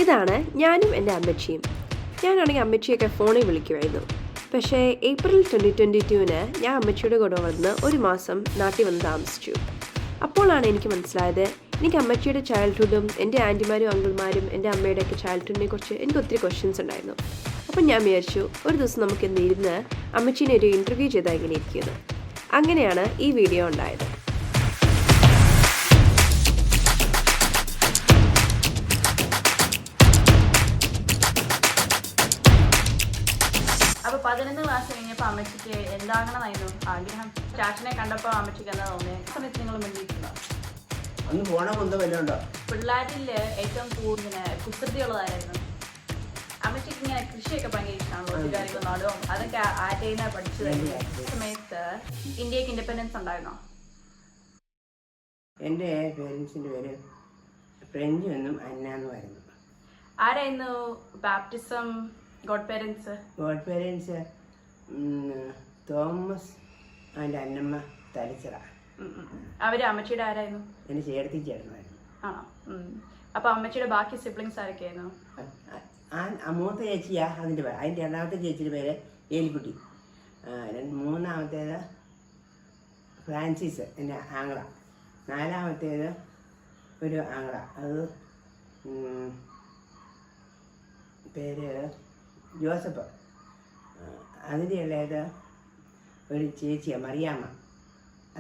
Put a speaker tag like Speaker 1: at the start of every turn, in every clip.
Speaker 1: ഇതാണ് ഞാനും എൻ്റെ അമ്മച്ചിയും. ഞാനാണെങ്കിൽ അമ്മച്ചിയൊക്കെ ഫോണിൽ വിളിക്കുമായിരുന്നു. പക്ഷേ ഏപ്രിൽ 2022 ഞാൻ അമ്മച്ചിയുടെ കൂടെ വന്ന് ഒരു മാസം നാട്ടിൽ വന്ന് താമസിച്ചു. അപ്പോഴാണ് എനിക്ക് മനസ്സിലായത്, എനിക്ക് അമ്മച്ചിയുടെ ചൈൽഡ്ഹുഡും എൻ്റെ ആൻറ്റിമാരും അങ്കിൾമാരും എൻ്റെ അമ്മയുടെയൊക്കെ ചൈൽഡ്ഹുഡിനെ കുറിച്ച് എനിക്ക് ഒത്തിരി ക്വസ്റ്റ്യൻസ് ഉണ്ടായിരുന്നു. അപ്പം ഞാൻ വിചാരിച്ചു, ഒരു ദിവസം നമുക്കിന്ന് ഇരുന്ന് അമ്മച്ചീനെ ഒരു ഇൻ്റർവ്യൂ ചെയ്താൽ ഇങ്ങനെ ഇരിക്കുന്നത്. അങ്ങനെയാണ് ഈ വീഡിയോ ഉണ്ടായത്.
Speaker 2: അപ്പോൾ 11 ക്ലാസ് കഴിഞ്ഞപ്പോൾ അമ്മച്ചിക്ക് എന്താകണമെന്നായിരുന്നു ആഗ്രഹം? ചാച്ചനെ കണ്ടപ്പോൾ അമ്മച്ചിക്ക് എന്താ തോന്നിയത്? ആ സമയത്ത് നിങ്ങൾ മിണ്ടിയിട്ടുണ്ടോ?
Speaker 3: അന്ന് പോണമെന്തോ വല്ലതുണ്ടോ?
Speaker 2: പിള്ളേരിൽ ഏറ്റവും കൂടുതൽ കുസൃതിയുള്ളതായിരുന്നു. അമ്മച്ചിക്ക് ഇങ്ങനെ കൃഷിയൊക്കെ ഭയങ്കര ഇഷ്ടമാണല്ലോ, ഒത്തുകാരികൾ നടുവും അതൊക്കെ ആറ്റേന പഠിച്ചു തന്നെ. സമയത്ത് ഇന്ത്യക്ക് ഇൻഡിപെൻഡൻസ് ഉണ്ടായിരുന്നോ?
Speaker 3: എൻ്റെ പേരൻസിൻ്റെ പേര് ഫ്രഞ്ച് എന്നും അന്ന എന്നുമായിരുന്നു.
Speaker 2: ആരായിരുന്നു baptism God parents?
Speaker 3: God parents Thomas and Annamma Thalachira.
Speaker 2: അവര് അമ്മച്ചിയുടെ ആരായിരുന്നു?
Speaker 3: എൻ്റെ ചേർത്തി ചേട്ടനായിരുന്നു.
Speaker 2: ആണോ? അപ്പൊ അമ്മച്ചിയുടെ ബാക്കി സിബ്ലിങ്സ് ആരൊക്കെയായിരുന്നു?
Speaker 3: മൂത്ത ചേച്ചിയാ അതിൻ്റെ പേര്. അതിൻ്റെ രണ്ടാമത്തെ ചേച്ചിയുടെ പേര് ഏലിക്കുട്ടി. മൂന്നാമത്തേത് ഫ്രാൻസിസ് എൻ്റെ ആങ്ങള. നാലാമത്തേത് ഒരു ആങ്ങള, അത് പേര് ജോസഫ്. അതിൻ്റെ ഇളയത് ഒരു ചേച്ചിയാണ് മറിയാമ്മ.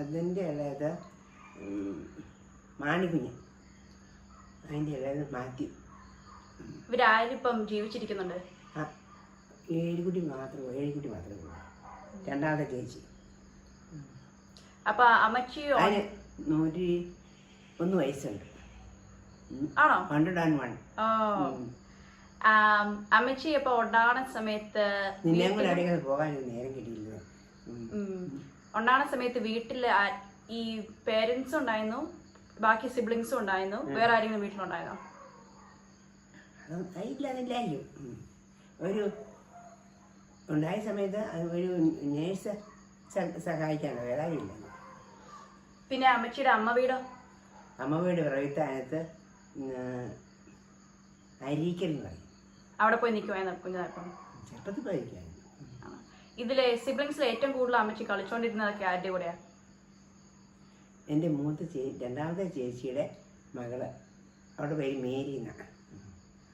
Speaker 3: അതിൻ്റെ ഇളയത് മാണിക്കുഞ്ഞ്. അതിൻ്റെ ഇളയത് മാത്യു.
Speaker 2: ഇവരാരിപ്പം ജീവിച്ചിരിക്കുന്നുണ്ട്?
Speaker 3: ഏഴിക്കുട്ടി മാത്രമേ ഉള്ളൂ, രണ്ടാമത്തെ ചേച്ചി.
Speaker 2: അപ്പൊ അമ്മച്ചി
Speaker 3: അതിന് 101 വയസ്സുണ്ട്.
Speaker 2: ആണോ?
Speaker 3: 101.
Speaker 2: അമ്മച്ചി ഇപ്പൊ ഉണ്ടാകുന്ന സമയത്ത്
Speaker 3: നിന്നെയും കൂടെ അടിക്കാതെ പോകാൻ നേരം കിട്ടിയില്ല.
Speaker 2: ഉണ്ടാകുന്ന സമയത്ത് വീട്ടില് ഈ പേരൻസും ഉണ്ടായിരുന്നു, ബാക്കി സിബ്ലിങ്സും ഉണ്ടായിരുന്നു, വേറെ ആരെങ്കിലും വീട്ടിലുണ്ടായിരുന്നോ?
Speaker 3: അതില്ലാതില്ലായിരിക്കും. ഒരു ഉണ്ടായ സമയത്ത് ഒരു നേഴ്സ് സഹായിക്കാനോ വേറെ ആരുമില്ല.
Speaker 2: പിന്നെ അമ്മച്ചിയുടെ അമ്മ വീടോ?
Speaker 3: അമ്മ വീട് പ്രവിത്താനത്ത് അരീക്കൽ എന്ന് പറയും.
Speaker 2: അവിടെ പോയി നിൽക്കുവായിരുന്നു കുഞ്ഞായപ്പം?
Speaker 3: ചെറുപ്പത്തിൽ പോയിരിക്കായിരുന്നു.
Speaker 2: ഇതിലെ സിബ്ലിങ്സിൽ ഏറ്റവും കൂടുതൽ അമ്മച്ചി കളിച്ചോണ്ടിരുന്നതൊക്കെ ആരുടെ കൂടെയാ?
Speaker 3: എൻ്റെ രണ്ടാമത്തെ ചേച്ചിയുടെ മകള്, അവിടെ പേര് മേരി എന്നാണ്.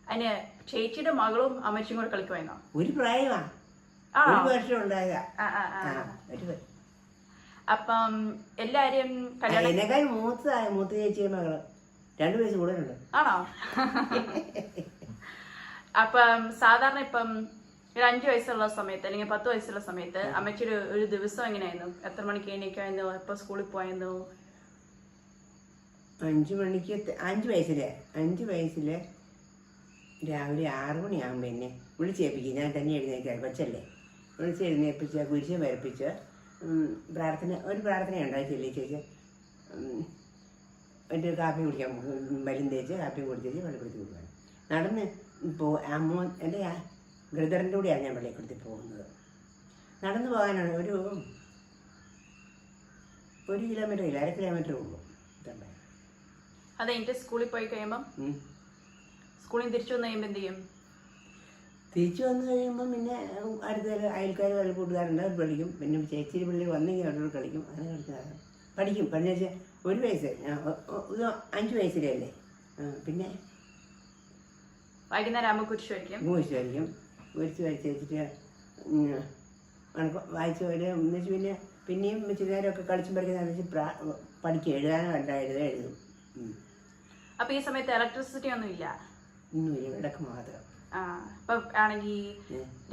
Speaker 2: അതിന് ചേച്ചിയുടെ മകളും അമ്മച്ചിയും കൂടെ കളിക്കുമായിരുന്നോ?
Speaker 3: ഒരു പ്രായമാണ്, ഒരു വർഷം ഉണ്ടായതാ.
Speaker 2: അപ്പം എല്ലാരും
Speaker 3: എന്നെക്കാൾ മൂത്ത ചേച്ചിയുടെ മകള് 2 വയസ്സ് കൂടുതലുണ്ട്.
Speaker 2: ആണോ? അപ്പം സാധാരണ ഇപ്പം ഒരു 5 വയസ്സുള്ള സമയത്ത് അല്ലെങ്കിൽ 10 വയസ്സുള്ള സമയത്ത് അമ്മച്ചിയുടെ ഒരു ദിവസം എങ്ങനെയായിരുന്നു? എത്ര മണിക്ക് എണീക്കായിരുന്നു? എപ്പോൾ സ്കൂളിൽ പോയിരുന്നു?
Speaker 3: 5 മണിക്ക് 5 വയസ്സില് രാവിലെ 6 മണിയാകുമ്പോൾ എന്നെ വിളിച്ചേൽപ്പിക്കും. ഞാൻ തന്നെ എഴുന്നേൽക്കാം, കൊച്ചല്ലേ. വിളിച്ചെഴുന്നേൽപ്പിച്ച് കുരിശ് വരപ്പിച്ച് ഒരു പ്രാർത്ഥനയുണ്ടായി ചെല്ലിച്ചേച്ച് ഒരു കാപ്പി കുടിക്കാൻ ബലും തേച്ച് കാപ്പി കുടിച്ചേച്ച് വെള്ളപ്പെടുത്തി കൊടുക്കാൻ നടന്ന് എൻ്റെ ബ്രദറിൻ്റെ കൂടെയാണ് ഞാൻ വെള്ളപ്പെടുത്തി പോകുന്നത്. നടന്നു പോകാനാണ് ഒരു കിലോമീറ്റർ ഇല്ല, 1/2 കിലോമീറ്റർ ഉള്ളൂ.
Speaker 2: അതെ. എൻ്റെ സ്കൂളിൽ പോയി കഴിയുമ്പം സ്കൂളിൽ തിരിച്ചു വന്നു കഴിയുമ്പോൾ എന്ത് ചെയ്യും?
Speaker 3: തിരിച്ചു വന്നു കഴിയുമ്പം പിന്നെ അടുത്ത അയൽക്കാർ വല്ല കൂട്ടുകാരുണ്ട്, അവർ പഠിക്കും. പിന്നെ ചേച്ചിരി പിള്ളേർ വന്നെങ്കിൽ അവരോട് കളിക്കും. അങ്ങനെ കളിക്കാറ് പഠിക്കും. പഠിച്ച 1 വയസ്സ് 5 വയസ്സിലല്ലേ. പിന്നെ
Speaker 2: വൈകുന്നേരം ആകുമ്പോൾ കുരിശ് വരയ്ക്കും.
Speaker 3: കുരിശ് വരച്ചിട്ട് വായിച്ച് എന്നുവെച്ച് പിന്നെയും ഇച്ചിരി നേരമൊക്കെ കളിച്ചും പഠിക്കുന്ന പഠിക്കും. എഴുതാനോ എഴുതും.
Speaker 2: അപ്പൊ ഈ സമയത്ത് ഇലക്ട്രിസിറ്റി ഒന്നുമില്ല?
Speaker 3: ഒന്നുമില്ല, വിളക്ക് മാത്രം.
Speaker 2: ഇപ്പൊ ആണെങ്കിൽ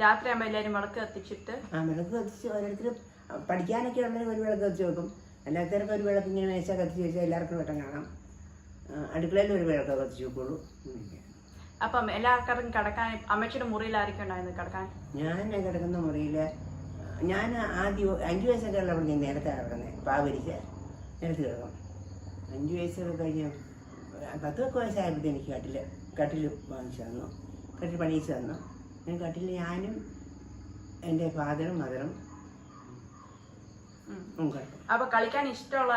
Speaker 2: രാത്രി ആകുമ്പോൾ എല്ലാവരും വിളക്ക് കത്തിച്ചിട്ട്
Speaker 3: വിളക്ക് കത്തിച്ച് ഓരോരുത്തരും പഠിക്കാനൊക്കെ ഉണ്ടെങ്കിൽ ഒരു വിളക്ക് കത്തിച്ച് വെക്കും. അല്ലാത്തവർക്ക് ഒരു വിളക്ക് ഇങ്ങനെ മേശ കത്തിച്ച് വെച്ചാൽ എല്ലാവർക്കും വെട്ടം കാണാം. അടുക്കളയിൽ ഒരു വിളക്ക് കത്തിച്ച് വെക്കുള്ളൂ.
Speaker 2: അപ്പം എല്ലാ ആൾക്കാർക്കും കിടക്കാൻ അമ്മച്ചിയുടെ മുറിയിൽ ആയിരിക്കും ഉണ്ടായിരുന്നു കിടക്കാൻ?
Speaker 3: ഞാൻ കിടക്കുന്ന മുറിയിൽ ഞാൻ ആദ്യം 5 വയസ്സൊക്കെ ഉള്ളപ്പോൾ ഞാൻ നേരത്തെ കിടക്കുന്നത് പാവരിച്ച് നേരത്തെ കിടക്കും. 5 വയസ്സൊക്കെ കഴിഞ്ഞ് 10 വയസ്സായപ്പോഴത്തെ എനിക്ക് കട്ടിൽ വാങ്ങിച്ചു തന്നു, കട്ടിൽ പണിയിച്ച് തന്നു. ഞാൻ കട്ടിൽ ഞാനും എൻ്റെ ഫാദറും മദറും
Speaker 2: അപ്പൊ കളിക്കാൻ ഇഷ്ടമുള്ള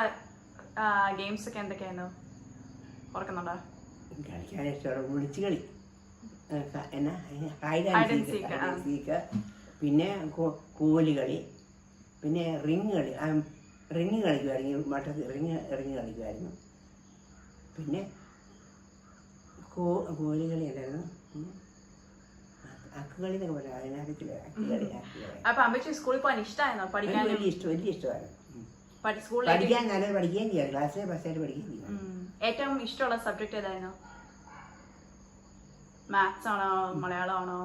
Speaker 2: ഗെയിംസ് ഒക്കെ എന്തൊക്കെയായിരുന്നു? ഓർക്കുന്നുണ്ടോ?
Speaker 3: കളിക്കാൻ ഇഷ്ടമുള്ള വിളിച്ചു കളി. എന്നാ
Speaker 2: Hide and seek, ആ.
Speaker 3: സീക്ക്, പിന്നെ കോലുകളി, പിന്നെ റിങ് കളി, റിങ് കളിക്കുമായിരുന്നു, മട്ടത്തിൽ റിങ് കളിക്കുമായിരുന്നു. പിന്നെ കോലുകളി ഉണ്ടായിരുന്നു, അക്കുകളി എന്നൊക്കെ പറയാം, അതിനകത്തില്ല അക്കുകളി.
Speaker 2: അപ്പൊ അമ്മച്ചി സ്കൂളിൽ പോകാൻ ഇഷ്ടമായിരുന്നോ പഠിക്കാനും?
Speaker 3: വലിയ ഇഷ്ടമായിരുന്നു.
Speaker 2: സ്കൂളിലേക്ക്
Speaker 3: പഠിക്കാൻ നല്ലത് പഠിക്കുകയും ചെയ്യാം, ക്ലാസ്സിലെ ഫസ്റ്റായിട്ട് പഠിക്കുകയും ചെയ്യാം.
Speaker 2: ഏറ്റവും ഇഷ്ടമുള്ള സബ്ജക്ട് ഏതായിരുന്നു? മാത്സ് ആണോ മലയാളം ആണോ?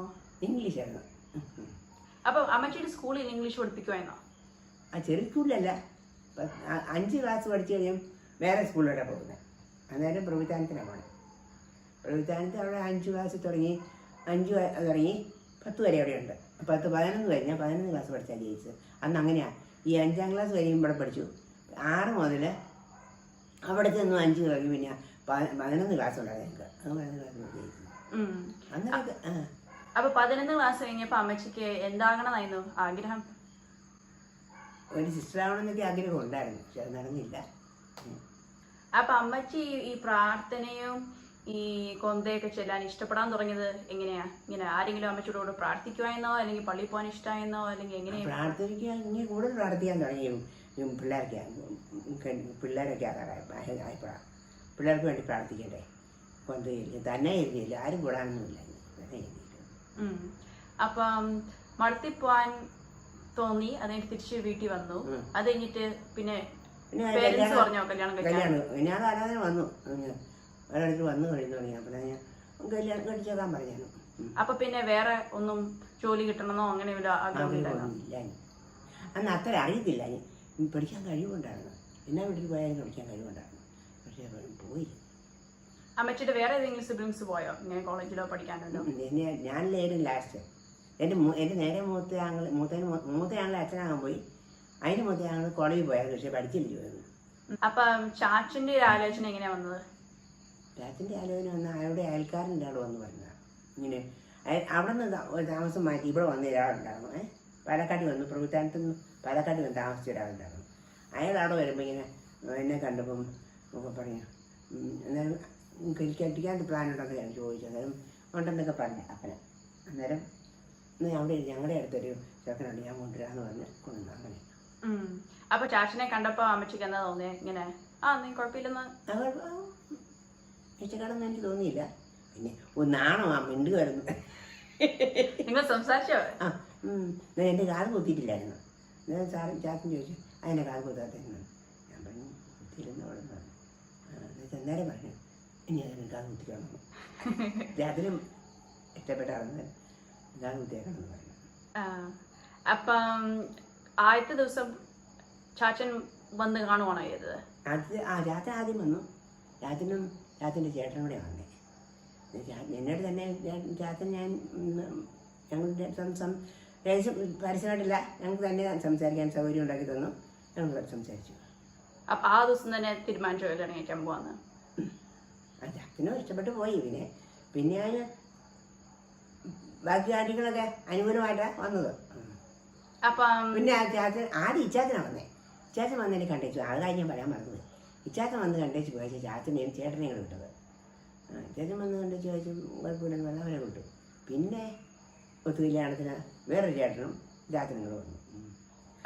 Speaker 3: ഇംഗ്ലീഷായിരുന്നു.
Speaker 2: അപ്പൊ അമ്മച്ചിയുടെ സ്കൂളിൽ ഇംഗ്ലീഷ് പഠിപ്പിക്കുമായിരുന്നോ?
Speaker 3: ചെറിയ സ്കൂളിലല്ല, 5 ക്ലാസ് പഠിച്ചു കഴിഞ്ഞാൽ വേറെ സ്കൂളിലോട്ടാണ് പോകുന്നത്. അന്നേരം പ്രവിധാനത്തിനാണ് പോണത്. പ്രവിധാനത്ത് അവിടെ 5 ക്ലാസ് തുടങ്ങി 10 വരെ അവിടെയുണ്ട്. 11 കഴിഞ്ഞാൽ 11 ക്ലാസ് പഠിച്ചാൽ ജയിച്ചത്. അന്ന് അങ്ങനെയാണ്. ഈ 5ാം ക്ലാസ് കഴിയുമ്പോൾ ഇവിടെ പഠിച്ചു. 6 മുതൽ അവിടെ ചെന്നു 5 കഴിഞ്ഞ് പിന്നെ 11 ക്ലാസ് ഉണ്ടായത് ഞങ്ങൾക്ക്. അത് 11 ക്ലാസ് ജയിച്ചു. അങ്ങനെയൊക്കെ.
Speaker 2: അപ്പൊ 11 ക്ലാസ് കഴിഞ്ഞപ്പോ അമ്മച്ചിക്ക് എന്താകണമെന്നായിരുന്നു ആഗ്രഹം?
Speaker 3: ഒരു സിസ്റ്റർ ആവണമെന്നൊക്കെ ആഗ്രഹം ഉണ്ടായിരുന്നു, പക്ഷെ അത് നടന്നില്ല.
Speaker 2: അപ്പൊ അമ്മച്ചി ഈ പ്രാർത്ഥനയും ഈ കൊന്തയൊക്കെ ചെല്ലാൻ ഇഷ്ടപ്പെടാൻ തുടങ്ങിയത് എങ്ങനെയാ? ഇങ്ങനെ ആരെങ്കിലും അമ്മച്ചിയുടെ കൂടെ പ്രാർത്ഥിക്കുവായിരുന്നോ, അല്ലെങ്കിൽ പള്ളിയിൽ പോകാൻ ഇഷ്ടമായിരുന്നോ, അല്ലെങ്കിൽ എങ്ങനെയാ?
Speaker 3: പ്രാർത്ഥിക്കാൻ ഇനി കൂടുതൽ പ്രാർത്ഥിക്കാൻ തുടങ്ങി. പിള്ളേരൊക്കെ ആയപ്പോഴാണ് പിള്ളേർക്ക് വേണ്ടി പ്രാർത്ഥിക്കണ്ടേ. കൊന്ത എഴുതി തന്നെ എഴുതിയില്ല, ആരും കൂടാനൊന്നുമില്ല, തന്നെ എഴുതിയില്ല.
Speaker 2: അപ്പം മടത്തി പോവാൻ തോന്നി, അതെനിക്ക് തിരിച്ച് വീട്ടിൽ വന്നു. അത് കഴിഞ്ഞിട്ട് പിന്നെ പേരൻസ് പറഞ്ഞോ കല്യാണം കഴിക്കാൻ?
Speaker 3: ഞാൻ ആരാധന വന്നു, ഒരിടത്ത് വന്നു കഴിഞ്ഞു തുടങ്ങി. അപ്പോൾ ഞാൻ കല്യാണം കഴിച്ചേക്കാൻ പറഞ്ഞു.
Speaker 2: അപ്പൊ പിന്നെ വേറെ ഒന്നും ജോലി കിട്ടണമെന്നോ അങ്ങനെ
Speaker 3: ഇല്ല. അന്ന് അത്ര അറിയത്തില്ല. പഠിക്കാൻ കഴിവുണ്ടായിരുന്നു, എന്നാ വീട്ടിൽ പോയാലും പഠിക്കാൻ കഴിവുണ്ടായിരുന്നു, പക്ഷേ പോയില്ല.
Speaker 2: അമ്മച്ചിയുടെ വേറെ ഏതെങ്കിലും സിബ്ലിങ്സ് പോയോ ഇങ്ങനെ കോളേജിലോ പഠിക്കാനുണ്ടോ?
Speaker 3: ഞാനില്ലായിരുന്നു ലാസ്റ്റ്. എൻ്റെ നേരെ മൂത്തയാങ്ങളെ അച്ഛനാകാൻ പോയി. അതിന് മൂത്തയാങ്ങൾ കോളേജിൽ പോയായിരുന്നു, പക്ഷേ പഠിച്ചില്ലായിരുന്നു.
Speaker 2: അപ്പം ചാച്ചൻ്റെ ഒരു ആലോചന എങ്ങനെയാ വന്നത്?
Speaker 3: ചാച്ചൻ്റെ ആലോചന വന്നാൽ അയാളുടെ അയൽക്കാരൻ്റെ ആൾ വന്ന് പറഞ്ഞതാണ്. ഇങ്ങനെ അവിടെ നിന്ന് താമസം മാറ്റി ഇവിടെ വന്ന ഒരാളുണ്ടായിരുന്നു. പാലക്കാട് വന്നു, പ്രവിധാനത്ത് നിന്ന് പാലക്കാട് വന്ന് താമസിച്ച ഒരാളുണ്ടായിരുന്നു. അയാൾ അവിടെ വരുമ്പോൾ ഇങ്ങനെ എന്നെ കണ്ടപ്പം ഒക്കെ പറഞ്ഞു, അന്നേരം കെട്ടിക്കാൻ പ്ലാൻ ഉണ്ടെന്ന് ഞാൻ ചോദിച്ചു. അന്നേരം ഉണ്ടെന്നൊക്കെ പറഞ്ഞു അപ്പനെ. അന്നേരം അവിടെ ഞങ്ങളുടെ അടുത്തൊരു ചെറുക്കനുണ്ട്, ഞാൻ കൊണ്ടുവരാമെന്ന് പറഞ്ഞ് കൊണ്ടുവന്നു. അങ്ങനെ.
Speaker 2: അപ്പൊ ചാച്ചനെ കണ്ടപ്പോ അമ്മച്ചിക്ക് എന്താ തോന്നിയേ? ഇങ്ങനെ നീ കുഴപ്പമില്ലെന്ന്
Speaker 3: ഇഷ്ടക്കാണെന്ന് എനിക്ക് തോന്നിയില്ല. പിന്നെ ഒന്നാണോ മിണ്ടു വരുന്നു.
Speaker 2: നിങ്ങൾ സംസാരിച്ചോ?
Speaker 3: എൻ്റെ കാത് കുത്തിയിട്ടില്ലായിരുന്നു. ഞാൻ ചാച്ചൻ ചോദിച്ചു, അതിനെ കാത് കുത്താത്തതെന്ന്. ഞാൻ പറഞ്ഞു കുത്തിയില്ലെന്ന് പറഞ്ഞു. എന്നേരം പറഞ്ഞു, ഇനി അതിന് കാത് കുത്തിക്കണം. അതിനും ഇഷ്ടപ്പെട്ട ആണെന്ന് കാത് കുത്തിയേക്കണമെന്ന് പറഞ്ഞു.
Speaker 2: അപ്പം ആദ്യത്തെ ദിവസം ചാച്ചൻ വന്ന് കാണുവാണോ ചെയ്തത്?
Speaker 3: ചാച്ചൻ ആദ്യം വന്നു. ചാച്ചൻ്റെ ചേട്ടനും കൂടെ വന്നേ. എന്നോട് തന്നെ ചാച്ചൻ ഞങ്ങളുടെ പരസ്യമായിട്ടില്ല, ഞങ്ങൾക്ക് തന്നെ സംസാരിക്കാൻ സൗകര്യം ഉണ്ടാക്കി തന്നു. ഞങ്ങൾ സംസാരിച്ചു.
Speaker 2: അപ്പം ആ ദിവസം തന്നെ തീരുമാനിച്ചു കല്യാണം കഴിക്കാൻ പോവാന്ന്?
Speaker 3: ചാച്ചനും ഇഷ്ടപ്പെട്ട് പോയി. പിന്നെ ഞാൻ ബാക്കി കാര്യങ്ങളൊക്കെ അനുകൂലമായിട്ടാണ് വന്നത്.
Speaker 2: അപ്പം
Speaker 3: പിന്നെ ചാച്ചൻ ആദ്യം ഇച്ചാച്ചനാണ് വന്നേ. ഇച്ചാച്ചൻ വന്നതിനെ കണ്ടേച്ചു. അത് കഴിഞ്ഞ് ഞാൻ പറയാൻ മറന്നുപോയി. ഇച്ചാച്ചൻ വന്ന് കണ്ടേച്ച് പോയ ചാച്ചനെയും ചേട്ടനെയും കൂടെ വിട്ടത്. ചേച്ചൻ വന്ന് കണ്ടേച്ച് ചോദിച്ചു കുഴപ്പമില്ലെന്ന് പറഞ്ഞാൽ അവരെ വിട്ടു. പിന്നെ ഒത്തുകല്യാണത്തിന് വേറൊരു ചേട്ടനും ചാച്ചനും കൂടെ വന്നു.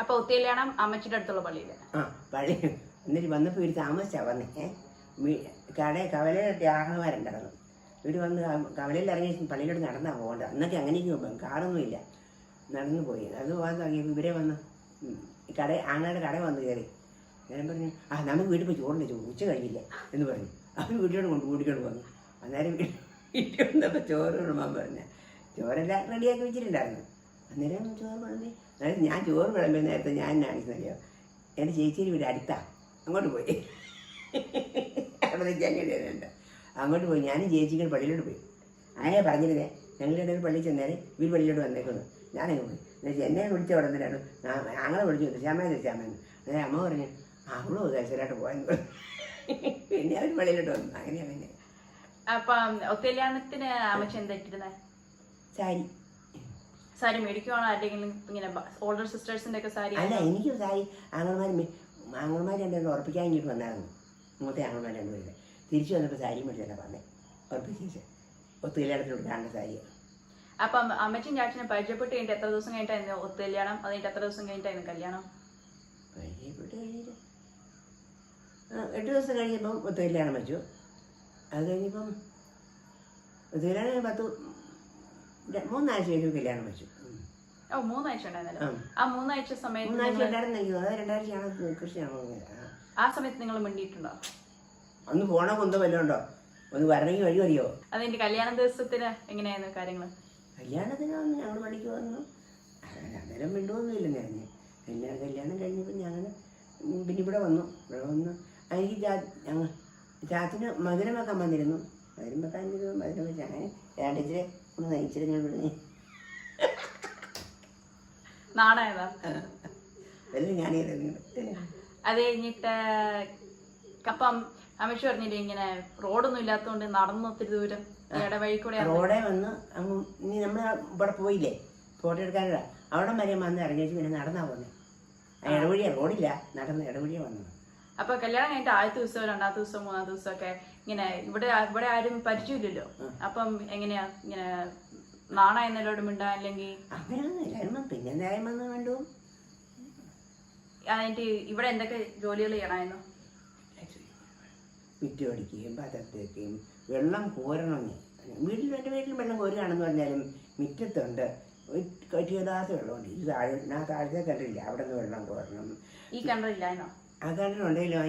Speaker 2: അപ്പൊ ഒത്തുകല്യാണം അമ്മച്ചിയുടെ അടുത്തുള്ള പള്ളിയില്?
Speaker 3: പള്ളി എന്നിട്ട് വന്നപ്പോൾ ഇവർ താമസിച്ചാണ് വന്നേ. കവലയിലൊക്കെ ആഹ്ലാദമാരുണ്ടായിരുന്നു. ഇവർ വന്ന് കവലയിൽ ഇറങ്ങി പള്ളിയിലോട്ട് നടന്നാണ് പോകേണ്ടത്. അന്നൊക്കെ അങ്ങനെയൊക്കെ കാറൊന്നുമില്ല, നടന്നു പോയി. അത് പോകാൻ തുടങ്ങിയപ്പോൾ ഇവരെ വന്ന് ആങ്ങളുടെ കട വന്ന് കയറി. ഞാൻ പറഞ്ഞു, നമുക്ക് വീട്ടിൽ പോയി ചോറിൻ്റെ ഉച്ച കഴിഞ്ഞില്ല എന്ന് പറഞ്ഞു. അവർ വീട്ടിലോട്ട് കൂട്ടിക്കൊണ്ട് വന്നു. അന്നേരം വീട്ടിൽ വന്നപ്പോൾ ചോറ് വിടുമ്പോൾ പറഞ്ഞ ചോറെല്ലാം റെഡിയാക്കി വെച്ചിട്ടുണ്ടായിരുന്നു. അന്നേരം ചോറ് വിളമ്പി. അതായത് ഞാൻ ചോറ് വിളമ്പി നേരത്തെ ഞാൻ എന്നാണെന്നറിയോ, എൻ്റെ ചേച്ചിയുടെ വീട് അടുത്താണ്. അങ്ങോട്ട് പോയി അവിടെ നിൽക്കാനുണ്ട്. അങ്ങോട്ട് പോയി ഞാനും ചേച്ചിക്കും പള്ളിയിലോട്ട് പോയി. ആയാ പറഞ്ഞിരുന്നേ ഞങ്ങളുടെ ഇടയിൽ പള്ളിയിൽ ചെന്നേരെ ഇവർ പള്ളിയിലോട്ട് വന്നേക്കുന്നു. ഞാനങ്ങ് പോയി. എന്നെ വിളിച്ച ഉടൻ തന്നെയാണ് ആങ്ങളെ വിളിച്ചു ശ്യാമേന്ന്. അന്നേരം അമ്മ പറഞ്ഞു അവളും ദർശനമായിട്ട് പോയെന്ന്. പിന്നെ അവർ പള്ളിയിലോട്ട് വന്നു. അങ്ങനെയാണ്. പിന്നെ
Speaker 2: അപ്പം ഒത്തുകല്യാണത്തിന് അമ്മച്ചി എന്താ ഇട്ടിരുന്നേ? സാരി മേടിക്കുവാണോ അല്ലെങ്കിൽ ഇങ്ങനെ ഓൾഡർ സിസ്റ്റേഴ്സിന്റെ ഒക്കെ സാരി?
Speaker 3: അല്ല, എനിക്കും സാരി. ആങ്ങളമാർ രണ്ടുപേരും ഉറപ്പിക്കാൻ ഇങ്ങോട്ട് വന്നായിരുന്നു. മൂത്ത ആങ്ങളമാർ രണ്ടുപേരും തിരിച്ചു വന്നപ്പോൾ സാരി മേടിച്ചല്ല വന്നേ. ഉറപ്പിച്ചേച്ച് ഒത്തുകല്യാണത്തിന് കൊടുക്കാനുള്ള സാരി.
Speaker 2: അപ്പം അമ്മച്ചും ചാച്ചനെ പരിചയപ്പെട്ട് കഴിഞ്ഞിട്ട് എത്ര ദിവസം കഴിഞ്ഞിട്ടായിരുന്നു ഒത്തുകല്യാണം? അത് കഴിഞ്ഞിട്ട് എത്ര ദിവസം കഴിഞ്ഞിട്ടായിരുന്നു കല്യാണം?
Speaker 3: പരിചയപ്പെട്ട് കഴിഞ്ഞിട്ട് 8 ദിവസം കഴിഞ്ഞപ്പം ഒത്തുകല്യാണം വെച്ചു. അത് കഴിഞ്ഞപ്പം ഒത്തുകല്യാണം 3 ആഴ്ച കഴിഞ്ഞ് കല്യാണം വെച്ചു.
Speaker 2: ഓ 3 ആഴ്ച ഉണ്ടായിരുന്നല്ലോ. ആ 3 ആഴ്ച സമയത്ത്
Speaker 3: 3 ആഴ്ച ഉണ്ടായിരുന്നു. അത് 2 ആഴ്ചയാണ് കൃഷിയാണോ.
Speaker 2: ആ സമയത്ത് നിങ്ങൾ മിണ്ടിയിട്ടുണ്ടോ?
Speaker 3: ഒന്ന് പോണോ കൊന്തോ വല്ലതും ഉണ്ടോ? ഒന്ന് വരണമെങ്കിൽ വഴി അറിയോ?
Speaker 2: അതെന്റെ കല്യാണ ദിവസത്തിന് എങ്ങനെയായിരുന്നു കാര്യങ്ങൾ?
Speaker 3: കല്യാണത്തിന് വന്ന് ഞങ്ങൾ പണിക്ക് വന്നു. അന്നേരം മിണ്ടുമൊന്നുമില്ല. ഞാൻ കല്യാണം കഴിഞ്ഞപ്പോൾ ഞങ്ങൾ പിന്നെ ഇവിടെ വന്നു. എനിക്ക് ഞങ്ങൾ ചാത്തിന് മധുരം വെക്കാൻ വന്നിരുന്നു. മധുരം വെച്ച് അങ്ങനെ രണ്ടിച്ചിരി ഒന്ന് നയിച്ചിട്ട് ഞാൻ വിടുന്നേ.
Speaker 2: നാണയതാ
Speaker 3: എല്ലാം ഞാനേ.
Speaker 2: അത് കഴിഞ്ഞിട്ട് അപ്പം അമ്മച്ചി പറഞ്ഞില്ലേ ഇങ്ങനെ റോഡൊന്നും ഇല്ലാത്തതുകൊണ്ട് നടന്നു ഒത്തിരി ദൂരം ഇടവഴി കൂടെ
Speaker 3: റോഡേ വന്ന് അങ്ങ് ഇനി നമ്മൾ ഇവിടെ പോയില്ലേ ഫോട്ടോ എടുക്കാനുള്ള അവിടെ വരെ വന്ന് ഇറങ്ങിയിട്ട് പിന്നെ നടന്നാ പോകുന്നത്. ഇടവഴിയാ, റോഡില്ല, നടന്ന് ഇടവഴിയാ വന്നത്.
Speaker 2: അപ്പൊ കല്യാണം കഴിഞ്ഞിട്ട് ആദ്യത്തെ ദിവസം 2ാമത്തെ ദിവസം 3ാമത്തെ ദിവസം ഒക്കെ ഇങ്ങനെ ഇവിടെ ആരും പരിചയമില്ലല്ലോ. അപ്പം എങ്ങനെയാ ഇങ്ങനെ നാണയെന്നല്ലോട് മിണ്ടാ അല്ലെങ്കിൽ
Speaker 3: അങ്ങനെയൊന്നും എല്ലാവരും പിന്നെ എന്തായാലും വന്ന് കണ്ടു.
Speaker 2: അതിന്റെ ഇവിടെ എന്തൊക്കെ ജോലികൾ ചെയ്യണമായിരുന്നു?
Speaker 3: വിറ്റ് പഠിക്കുകയും പതത്തേക്കുകയും വെള്ളം കോരണമെന്ന്. എൻ്റെ വീട്ടിൽ വെള്ളം കോരുകയാണെന്ന് പറഞ്ഞാലും മുറ്റത്തുണ്ട് കെട്ടിയതാത്ത വെള്ളമുണ്ട്. ഇത് താഴത്തെ കണ്ടില്ല, അവിടെ നിന്ന് വെള്ളം കോരണം.
Speaker 2: ഈ കിണറില്ലായിരുന്നോ?
Speaker 3: ആ കിണറുണ്ടെങ്കിലും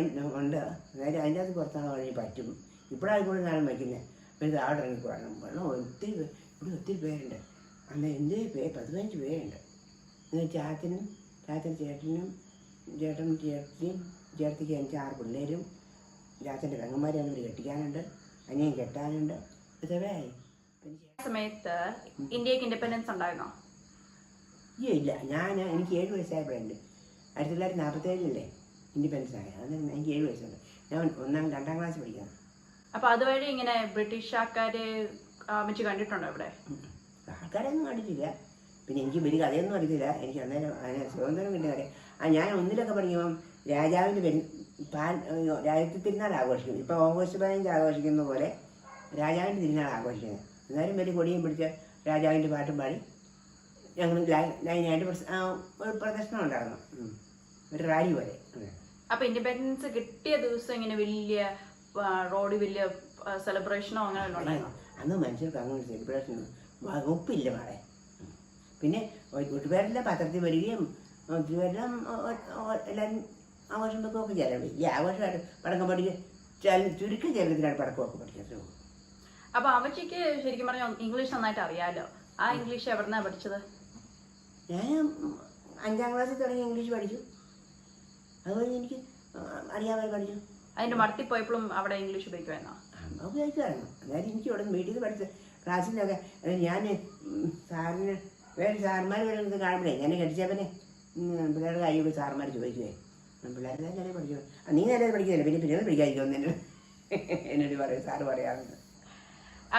Speaker 3: ഉണ്ട്. അതായത് അതിൻ്റെ അകത്ത് പുറത്താണ് വഴി പറ്റും. ഇപ്പോഴായിക്കോളും നാളെ വയ്ക്കുന്നത്. പിന്നെ താഴെ ഇറങ്ങി കോരണം. വെള്ളം ഇവിടെ ഒത്തിരി പേരുണ്ട്. അന്ന് എന്ത് 10-15 പേരുണ്ട്. ചാച്ചനും ചേട്ടനും ചേട്ടത്തിക്ക് 5-6 പിള്ളേരും ചാച്ചൻ്റെ പെങ്ങന്മാരെ അങ്ങോട്ട് കെട്ടിക്കാനുണ്ട്, അനിയൻ കെട്ടാനുണ്ട്. ഇതൊക്കെ ആയി.
Speaker 2: സമയത്ത് ഇന്ത്യക്ക് ഇൻഡിപെൻഡൻസ് ഉണ്ടായിരുന്നോ?
Speaker 3: ഇല്ല, എനിക്ക് 7 വയസ്സായപ്പോഴുണ്ട്. 1947 ഇൻഡിപെൻഡൻസ് ആയ. അത് എനിക്ക് 7 വയസ്സുണ്ട്. ഞാൻ 2ാം ക്ലാസ് പഠിക്കണം.
Speaker 2: അപ്പൊ അതുവഴി ഇങ്ങനെ ബ്രിട്ടീഷ് ആൾക്കാര് അമ്മച്ചി കണ്ടിട്ടുണ്ടോ ഇവിടെ?
Speaker 3: ആൾക്കാരൊന്നും കണ്ടിട്ടില്ല. പിന്നെ എനിക്ക് വലിയ കഥയൊന്നും അറിയത്തില്ല. എനിക്ക് അന്നേരം അതിനെ സ്വാതന്ത്ര്യം കിട്ടിയ കാര്യം. ഞാൻ 1-ലൊക്കെ പഠിക്കുമ്പം രാജാവിൻ്റെ രാജ്യത്തെ തിരുനാൾ ആഘോഷിക്കും. ഇപ്പോൾ ഓഗസ്റ്റ് 15 ആഘോഷിക്കുന്ന പോലെ രാജാവിൻ്റെ തിരുനാൾ ആഘോഷിക്കുന്നത്. എന്നാലും വലിയ കൊടിയും പിടിച്ച് രാജാവിൻ്റെ പാട്ടും പാടി ഞങ്ങൾ ലൈനായിട്ട് ഒരു പ്രദർശനം ഉണ്ടായിരുന്നു, ഒരു റാലി പോലെ.
Speaker 2: അപ്പൊ ഇൻഡിപെൻഡൻസ് കിട്ടിയ ദിവസം ഇങ്ങനെ വലിയ റോഡ് വലിയ സെലിബ്രേഷനോ അങ്ങനെ ഉണ്ടായിരുന്നു?
Speaker 3: അന്ന് മനുഷ്യർക്ക് അങ്ങനെ സെലിബ്രേഷൻ വകുപ്പില്ല മാളെ. പിന്നെ ഒട്ടുപേരെല്ലാം പത്രത്തിൽ വരികയും ഒത്തിരിപേരെല്ലാം എല്ലാവരും ആഘോഷം വെക്കുകയൊക്കെ ചെയ്യാറുണ്ട്. വലിയ ആഘോഷമായിട്ട് പടക്കം പഠിക്കുക ചുരുക്കം ചെറുപ്പത്തിലാണ് പടക്കമൊക്കെ പഠിക്കുന്നത്.
Speaker 2: അപ്പൊ അമ്മച്ചിക്ക് ശരിക്കും പറഞ്ഞാൽ ഇംഗ്ലീഷ് നന്നായിട്ട് അറിയാലോ. ആ ഇംഗ്ലീഷ് എവിടുന്നാ പഠിച്ചത്?
Speaker 3: ഞാൻ 5ാം ക്ലാസ്സിൽ തുടങ്ങി ഇംഗ്ലീഷ് പഠിച്ചു. അതുപോലെ എനിക്ക് അറിയാതെ പഠിച്ചു.
Speaker 2: അതിന്റെ മടത്തിൽ പോയപ്പോഴും അവിടെ ഇംഗ്ലീഷ് ഉപയോഗിക്കുമായിരുന്നോ?
Speaker 3: ഉപയോഗിക്കുമായിരുന്നു. അതായത് എനിക്ക് ഇവിടെ വീട്ടിൽ നിന്ന് പഠിച്ച ക്ലാസ്സിലൊക്കെ ഞാൻ സാറിന് വേറെ സാർമാർ വരുന്നത് കാണുമ്പോഴേ ഞാൻ കടിച്ചവനെ പിള്ളേരുടെ കൈയ്യോട് സാർമാർ ചോദിക്കുവേ പിള്ളേരെ തന്നെ പഠിച്ചു. നീ നേരെ പഠിക്കുന്നില്ല, പിന്നെ പഠിക്കാതിരിക്കുമെന്ന് എന്നോട് പറയും, സാറ് പറയാറുണ്ട്.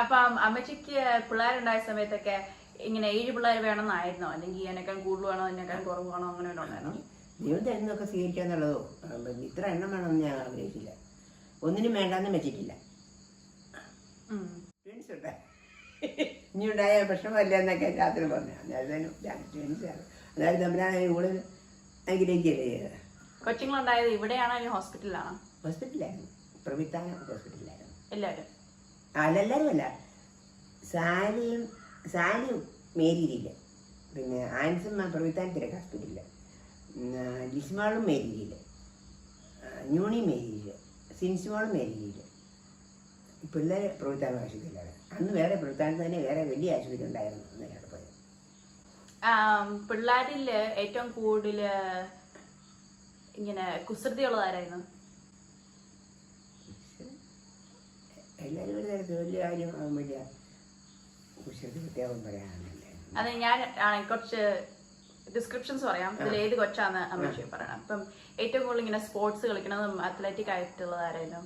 Speaker 2: അപ്പം അമ്മച്ചിക്ക് പിള്ളേരുണ്ടായ സമയത്തൊക്കെ ഇങ്ങനെ 7 പിള്ളേർ വേണമെന്നായിരുന്നോ? അല്ലെങ്കിൽ എന്നെക്കാൾ കൂടുതൽ വേണോ എന്നെക്കാൾ കുറവ് വേണോ അങ്ങനെ ഉണ്ടായിരുന്നു?
Speaker 3: ദൈവം തരുന്നൊക്കെ സ്വീകരിക്കാന്നുള്ളതോ ഇത്ര എണ്ണം വേണമെന്ന് ഞാൻ ആഗ്രഹിച്ചില്ല. ഒന്നിനും വേണ്ടാന്നും വെച്ചിട്ടില്ല. ട്വിൻസ് ഉണ്ട്, ഇനി ഉണ്ടായ പ്രശ്നമല്ല എന്നൊക്കെ രാത്രി പറഞ്ഞു. ട്വിൻസാണ്. അതായത് തമ്മിലാണ് കൂടുതൽ ആഗ്രഹിക്കുകയല്ലേ ചെയ്തത്.
Speaker 2: കൊച്ചുങ്ങളുണ്ടായത് ഇവിടെയാണോ അല്ലെങ്കിൽ ഹോസ്പിറ്റലിലാണോ?
Speaker 3: ഹോസ്പിറ്റലായിരുന്നു, പ്രവിത്താന ഹോസ്പിറ്റലിലായിരുന്നു.
Speaker 2: എല്ലാവരും
Speaker 3: എല്ലാവരും അല്ല, സാലിയും മേരിയിലില്ല, പിന്നെ ആൻസും പ്രവിത്താൻ തിരക്ക് ഹോസ്പിറ്റലില്ല, ലിസ്മാളും മേരിയിലില്ല, ന്യൂണി മേരിയില്ല, സിൻസിമോളും മേരിയിലില്ല. പിള്ളേർ പ്രവിത്താന ആശുപത്രിയിലാണ്. അന്ന് വേറെ പ്രവിത്താനത്ത് തന്നെ വേറെ വലിയ ആശുപത്രി ഉണ്ടായിരുന്നു. അന്നേരം പോയത്.
Speaker 2: പിള്ളേരിൽ ഏറ്റവും കൂടുതൽ ഇങ്ങനെ കുസൃതിയുള്ളതാരായിരുന്നു?
Speaker 3: എല്ലാവരും ഒരു തരത്തിൽ വലിയ കാര്യം വലിയ കുസൃതി പ്രത്യേകം പറയാനില്ലേ.
Speaker 2: അതെ, ഞാൻ കുറച്ച് ഡിസ്ക്രിപ്ഷൻസ് പറയാം. ഇതിൽ ഏത് കൊച്ചാന്ന് അമ്മച്ചി പറയണം. അപ്പം ഏറ്റവും കൂടുതൽ ഇങ്ങനെ സ്പോർട്സ് കളിക്കണതും അത്ലറ്റിക് ആയിട്ടുള്ളതാരായിരുന്നു?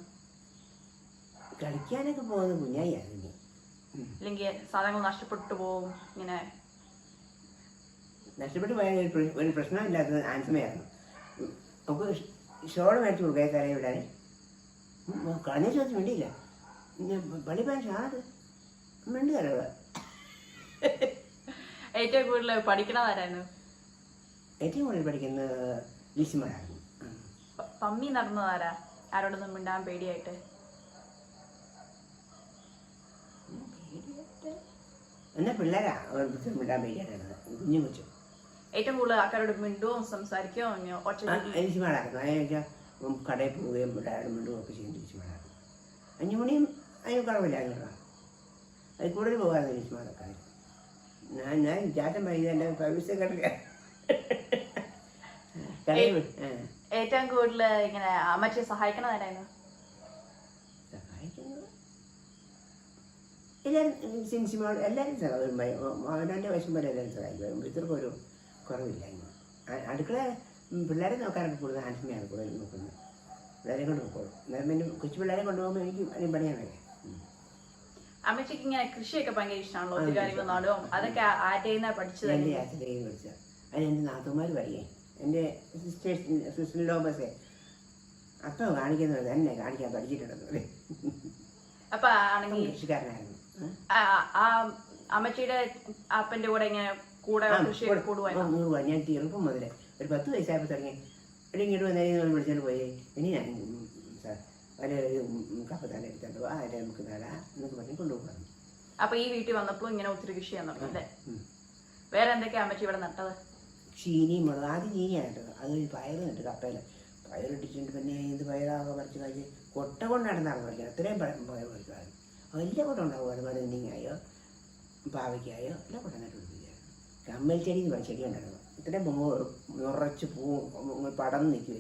Speaker 3: കളിക്കാനൊക്കെ പോകുന്നത് കുഞ്ഞായിരുന്നു.
Speaker 2: അല്ലെങ്കിൽ സാധനങ്ങൾ നഷ്ടപ്പെട്ടു പോവും, ഇങ്ങനെ
Speaker 3: നഷ്ടപ്പെട്ടു പോയ ഒരു പ്രശ്നമില്ലാത്തത് ആൻസമയായിരുന്നു. നമുക്ക് ഷോള് മേടിച്ചു കൊടുക്കുക തലയിൽ വിടാൻ. കളഞ്ഞ ചോദിച്ചു വേണ്ടിയില്ല. പള്ളി പോയാൽ ഷാളത് മിണ്ടുകയറുകൾ.
Speaker 2: ഏറ്റവും കൂടുതൽ പഠിക്കണതാരായിരുന്നു?
Speaker 3: ഏറ്റവും കൂടുതൽ പഠിക്കുന്നത് ലിസിമോളായിരുന്നു.
Speaker 2: പമ്മി നടന്നതാരാ? ആരോടൊന്നും മിണ്ടാൻ പേടിയായിട്ട്?
Speaker 3: എന്നാൽ പിള്ളേരാ മിണ്ടാൻ പേടിയായിട്ടാണ് കുഞ്ഞു കൊച്ചു.
Speaker 2: ഏറ്റവും കൂടുതൽ ആൾക്കാരോട് മിണ്ടുവോ സംസാരിക്കോ ഒറ്റ
Speaker 3: ലിസിമോളായിരുന്നു. അതിനൊക്കെ കടയിൽ പോവുകയും പിള്ളേരോട് മിണ്ടുകയും ഒക്കെ ചെയ്യും ലിസിമോളായിരുന്നു. 5 മണിയും അതിന് കുറവില്ലായിരുന്നു കേട്ടോ. അതിൽ കൂടുതൽ പോകാമായിരുന്നു ലിസിമോളൊക്കെ. ഞാൻ ചാറ്റം പറയുന്നത് എൻ്റെ പൈസ കിടക്കുക.
Speaker 2: ഏറ്റവും കൂടുതൽ ഇങ്ങനെ അമ്മച്ചിയെ സഹായിക്കണതാരായിരുന്നു?
Speaker 3: സഹായിക്കുന്നത് എല്ലാവരും സിൻസിമോൾ എല്ലാവരും സഹായിക്കും. അവനവൻ്റെ വശം പോലെ എല്ലാവരും സഹായിക്കും. ഇത്രക്കും ഒരു കുറവില്ലായിരുന്നു. അടുക്കള പിള്ളേരെ നോക്കാനൊക്കെ കൂടുതൽ ഹാൻസിനെയാണ് കൂടുതൽ നോക്കുന്നത്. പിള്ളേരെ കൊണ്ട് നോക്കുള്ളൂ. എന്നാലും പിന്നെ കൊച്ചു പിള്ളേരെ കൊണ്ടുപോകുമ്പോൾ എനിക്ക് അതിന് പണിയാണല്ലേ.
Speaker 2: അമ്മച്ചിക്ക് ഇങ്ങനെ കൃഷിയൊക്കെ ഭയങ്കര ഇഷ്ടമാണല്ലോ, ഒത്തിരി കാര്യങ്ങൾ നടുവും. അതൊക്കെ ആറ്റേന്നാ പഠിച്ചത്?
Speaker 3: എൻ്റെ ആശുപത്രിയിൽ പഠിച്ചത്. അതിന് എൻ്റെ നാത്തുമാർ പറയേ, എൻ്റെ സിസ്റ്റർ ലോബസെ അപ്പം കാണിക്കുന്നത് തന്നെ കാണിക്കാൻ പഠിച്ചിട്ടുണ്ടെന്ന് പറയും.
Speaker 2: അപ്പൊ ആണെങ്കിൽ
Speaker 3: കൃഷിക്കാരനായിരുന്നു.
Speaker 2: അമ്മച്ചിയുടെ അപ്പന്റെ കൂടെ ഇങ്ങനെ കൂടെ കൃഷിയൊക്കെ കൂടുവായിരുന്നു.
Speaker 3: ഞാൻ ചെറുപ്പം മുതലേ ഒരു 10 വയസ്സായപ്പോൾ തുടങ്ങി ഇവിടെ ഇങ്ങോട്ട് വന്നേരം വിളിച്ചോണ്ട് പോയി. ഇനി ഞാൻ സാർ വല്ല കപ്പത്താൻ എടുത്തോണ്ട് ആ അല്ലെ നമുക്ക് നടാ എന്നൊക്കെ പറഞ്ഞ് കൊണ്ടുപോകാം.
Speaker 2: അപ്പൊ ഈ വീട്ടിൽ വന്നപ്പോൾ ഇങ്ങനെ ഒത്തിരി കൃഷി ചെയ്യാൻ തുടങ്ങി അല്ലേ? വേറെ എന്തൊക്കെയാ അമ്മച്ചി ഇവിടെ നട്ടത്?
Speaker 3: ചീനി മുളക്. ആദ്യം ചീനിയായിട്ട് അത് പയറ് നട്ട് കപ്പയിൽ പയറിട്ടിട്ടുണ്ട്. പിന്നെ ഇത് പയറാകെ പറിച്ച് കഴിച്ച് കൊട്ട കൊണ്ട് നടന്നാണ് പറിക്കുന്നത്. അത്രയും പയർ പറിക്കുമായിരുന്നു. വലിയ കൊട്ട ഉണ്ടാകുമായിരുന്നു. മരുന്നിങ്ങായോ പാവയ്ക്കായോ എല്ലാം കൊട്ട നട്ട് പിടിപ്പിക്കുകയായിരുന്നു. കമ്മൽ ചെടി എന്ന് പറഞ്ഞ ചെടി ഉണ്ടായിരുന്നു. ഇത്രയും നിറച്ച് പൂവും പടർന്ന് നിൽക്കുക.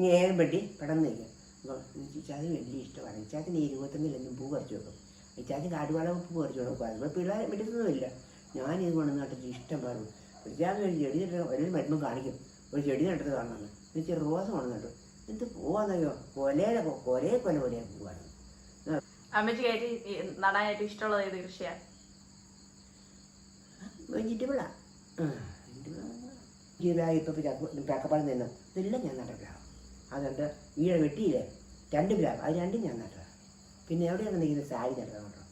Speaker 3: നേരം പെട്ടി പടർന്ന് നിൽക്കുക. അപ്പോൾ ഇച്ചാതി വലിയ ഇഷ്ടമാണ്. ഇച്ചാത്തിന് 21 പൂ പറിച്ചു വെക്കും. ഇച്ചാത്തി കാടുവാളം പൂ പറിച്ചു കൊടുക്കും. അതുപോലെ പിള്ളേരെ വിടുന്നതുമില്ല. ഞാനിത് കൊണ്ട് നട്ടിട്ട് ഇഷ്ടം പറഞ്ഞു. ഇച്ചാതി ഒരു ചെടി നട്ട് ഒരു മരുന്നും കാണിക്കും. ഒരു ചെടി നട്ടത് കാണുന്നത് എനിക്ക് റോസ കൊണ്ട് നട്ടു. എന്ത് പൂവാന്നറിയോ? കൊലയെ കൊല പൂവാണ്.
Speaker 2: അമ്മച്ചി കയറ്റി നടാനായിട്ട് ഇഷ്ടമുള്ളത് ഏത് കൃഷിയാണ്?
Speaker 3: വെജിറ്റബിളാ. ഇപ്പം ചക്കപ്പഴം നിന്നു ഇതെല്ലാം ഞാൻ നട്ടപ്ലാവ്. അതുകൊണ്ട് ഈഴ വെട്ടിയില്ലേ 2 പ്ലാവ്, അത് 2 ഞാൻ നട്ടതാണ്. പിന്നെ എവിടെയാണ് നിൽക്കുന്നത് സാരി നട്ടതാണ് കേട്ടോ.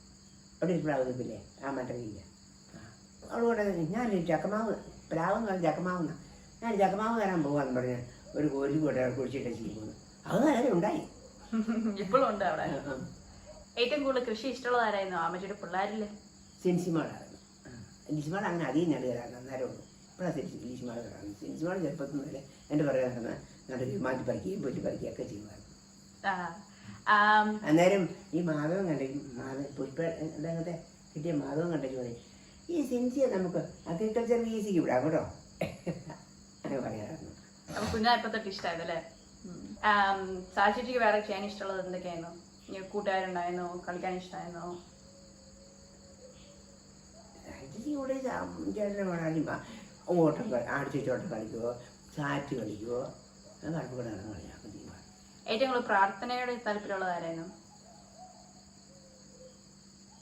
Speaker 3: അവിടെ ഒരു പ്ലാവ് നിൽപ്പില്ലേ ആ മറ്ററിയില്ല. അതുകൊണ്ട് ഞാൻ ചക്കമാവ് പ്ലാവ് എന്ന് പറഞ്ഞാൽ ചക്കമാവെന്നാണ്. ഞാൻ ചക്കമാവ് തരാൻ പോകാമെന്ന് പറഞ്ഞ് ഒരു കോരി കൂടെ കുടിച്ചിട്ട് ചെയ്യുന്നു. അത് നല്ല ഉണ്ടായി.
Speaker 2: ഇപ്പോഴും ഉണ്ട് അവിടെ. ഏറ്റവും കൂടുതൽ കൃഷി ഇഷ്ടമുള്ളതാരായിരുന്നു അമ്മച്ചിയുടെ പിള്ളേരില്ലേ?
Speaker 3: സെൻസിമാളായിരുന്നു. ലിസിമാൾ അങ്ങനെ അധികം നടുകയാണ് അന്നേരം ഉള്ളൂ. ഇപ്പോഴാണ് ലിസിമാളാണ്. സെൻസിമാൾ ചെറുപ്പത്തിൽ മുതലേ എൻ്റെ പറയാൻ നടന്ന് നടുകയും മാറ്റി പറിക്കുകയും പൊറ്റി പറിക്കുകയൊക്കെ ചെയ്യുമായിരുന്നു. അന്നേരം ഈ മാധവം കണ്ടു പുഷ്പ അങ്ങനത്തെ കിട്ടിയ മാധവം കണ്ടു പറയും, ഈ സെൻസിയെ നമുക്ക് അഗ്രികൾച്ചർ വീസിക്ക് വിടാം കേട്ടോ അങ്ങനെ പറയാറുണ്ട്.
Speaker 2: അപ്പൊ കുഞ്ഞായപ്പോ തൊട്ട് ഇഷ്ടമായതല്ലേ? സാക്ഷിക്ക് വേറെ ചെയ്യാൻ ഇഷ്ടമുള്ളത് എന്തൊക്കെയായിരുന്നു? കൂട്ടുകാരുണ്ടായിരുന്നോ? കളിക്കാൻ ഇഷ്ടമായിരുന്നോ?
Speaker 3: ഇവിടെ ചേട്ടനെ വേണമെങ്കിൽ ഓട്ടം ആടിച്ചോട്ടം കളിക്കുവോ സാറ്റ് കളിക്കുവോ കടപ്പുകൂടെ കളിയാക്കും.
Speaker 2: ഏറ്റവും കൂടുതൽ പ്രാർത്ഥനയോട് താല്പര്യമുള്ളതാരായിരുന്നു?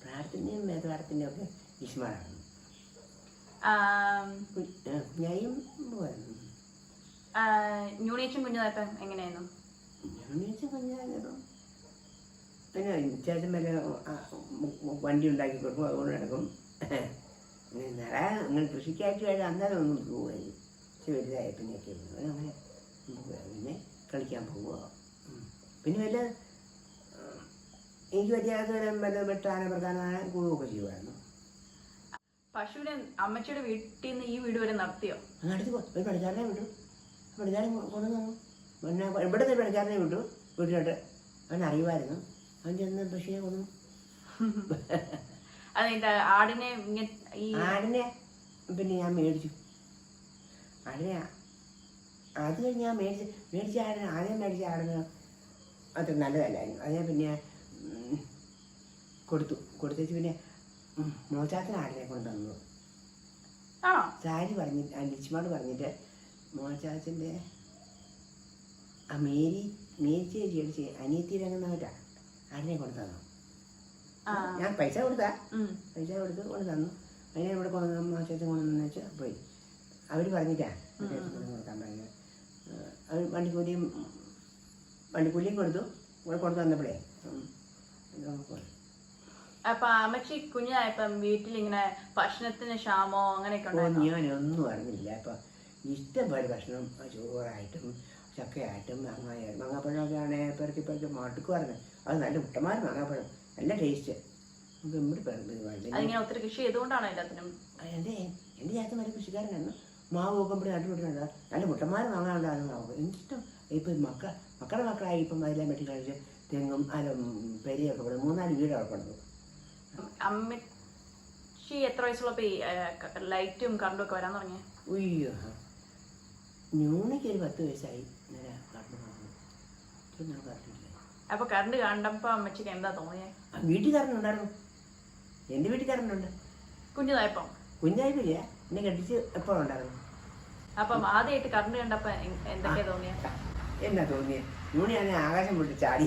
Speaker 3: പ്രാർത്ഥനയും വേദപാഠത്തിൻ്റെ ഒക്കെ ഇഷ്മാറാണ്. കുഞ്ഞായും പോയിരുന്നു.
Speaker 2: ന്യൂണിയച്ചും കുഞ്ഞതായപ്പം എങ്ങനെയായിരുന്നു?
Speaker 3: ന്യൂണിയച്ചും കുഞ്ഞായിരുന്നു. പിന്നെ ചേട്ടൻ വരെ വണ്ടി ഉണ്ടാക്കി കൊടുക്കും. അതുകൊണ്ട് നടക്കും. നടാൻ അങ്ങനെ കൃഷിക്കായിട്ട് വേണ്ട അന്നേരം ഒന്നും പോകുമായിരുന്നു. പക്ഷെ വലുതായ പിന്നെയൊക്കെ അങ്ങനെ പിന്നെ കളിക്കാൻ പോവുക. പിന്നെ വല്ല എനിക്ക് പറ്റിയാത്ത വല്ല വെട്ടാന പ്രധാനമായ കൂടുകയൊക്കെ ചെയ്യുമായിരുന്നു.
Speaker 2: പശുവിനെ അമ്മച്ചിയുടെ വീട്ടിൽ നിന്ന് ഈ വീട് വരെ നടത്തിയോ?
Speaker 3: അങ്ങനെ അടുത്ത് ഒരു പണിക്കാരനെ വിട്ടു. പണിക്കാരൻ കൊണ്ടുവന്നു. പിന്നെ ഇവിടെ നിന്ന് പണിക്കാരനെ വിട്ടു വീട്ടിലോട്ട്. അവൻ അറിയുമായിരുന്നു. അവൻ ചെന്ന് പശുവിനെ കൊന്നു.
Speaker 2: ആടിനെ
Speaker 3: പിന്നെ ഞാൻ മേടിച്ചു. ആടിനെ അത് കഴിഞ്ഞ് ഞാൻ മേടിച്ച ആടിനെ ആദ്യം മേടിച്ച ആടിന് അത്ര നല്ലതല്ലായിരുന്നു. അത് ഞാൻ പിന്നെ കൊടുത്തേച്ച് പിന്നെ മോചാത്തിന് ആടിനെ കൊണ്ടുവന്നു. സാരി ലിച്ചിമാട് പറഞ്ഞിട്ട് മോചാച്ചൻ്റെ ആ മേരി ചേച്ചി അനിയത്തിയിലങ്ങുന്നവരാ ആടിനെ കൊണ്ടു തന്നു. ഞാൻ പൈസ കൊടുത്ത് കൊണ്ട് തന്നു. അതിനെ ഇവിടെ കൊണ്ടുവന്ന് മോശത്തെ കൊണ്ടുവന്നു വെച്ചാൽ പോയി. അവർ പറഞ്ഞിട്ടാ കൊടുക്കാൻ പറഞ്ഞത്. അവർ വണ്ടിക്കൂലിയും കൊടുത്തു. ഇവിടെ കൊണ്ടു വന്നപ്പോഴേ
Speaker 2: അപ്പൊ അമ്മച്ചി കുഞ്ഞായപ്പം വീട്ടിലിങ്ങനെ ഭക്ഷണത്തിന് ക്ഷാമോ അങ്ങനെയൊക്കെ ഉണ്ടായിരുന്നു?
Speaker 3: ഞാനൊന്നും അറിഞ്ഞില്ല. അപ്പം ഇഷ്ടംപോലെ ഭക്ഷണം ചോറായിട്ടും ചക്കയായിട്ടും മാങ്ങാപ്പഴമൊക്കെ ആണെങ്കിൽ പെറുക്കി മടുക്കുമായിരുന്നു. അത് നല്ല മുട്ടന്മാർ മാങ്ങാപ്പഴം നല്ല ടേസ്റ്റ്. നമുക്ക് ഇവിടെ
Speaker 2: അതിങ്ങനെ ഒത്തിരി കൃഷി ചെയ്തുകൊണ്ടാണോ എല്ലാത്തിനും?
Speaker 3: എൻ്റെ ചേട്ടൻ വരെ കൃഷിക്കാരനായിരുന്നു. മാവ് നോക്കുമ്പോഴേ നട്ടുപിടിക്കുന്നുണ്ട്. നല്ല മുട്ടന്മാർ വാങ്ങാനുണ്ടാകുന്ന മാവ് എനിക്കിഷ്ടം. ഇപ്പം മക്കളുടെ മക്കളായി ഇപ്പം അതെല്ലാം വെട്ടി കഴിച്ച് തെങ്ങും പെരിയൊക്കെ ഇവിടെ 3-4 വീട് ഉറപ്പുണ്ട്.
Speaker 2: അമ്മച്ചി എത്ര വയസ്സുള്ളപ്പോ ഈ ലൈറ്റും കറണ്ടും ഒക്കെ വരാൻ തുടങ്ങിയ?
Speaker 3: ഉയ്യോ, ന്യൂണയ്ക്ക് ഒരു 10 വയസ്സായി. നേരെ കറണ്ട് മാറുന്നു. ഞാൻ കറണ്ടില്ല.
Speaker 2: അപ്പൊ കറണ്ട് കണ്ടപ്പോ അമ്മച്ചിക്ക് എന്താ തോന്നിയേ?
Speaker 3: വീട്ടിൽ കറണ്ട് ഉണ്ടായിരുന്നു. എൻ്റെ വീട്ടിൽ കറണ്ടുണ്ട്.
Speaker 2: കുഞ്ഞുതായപ്പം?
Speaker 3: കുഞ്ഞായിട്ടില്ല, എന്നെ കെട്ടിച്ച് എപ്പോഴും ഉണ്ടായിരുന്നു.
Speaker 2: അപ്പം ആദ്യമായിട്ട് കറണ്ട് കണ്ടപ്പോ എന്തൊക്കെയാ തോന്നിയ?
Speaker 3: എന്നാ തോന്നിയത്? ന്യൂണിയാണെങ്കിൽ ആകാശം പൊട്ടി ചാടി.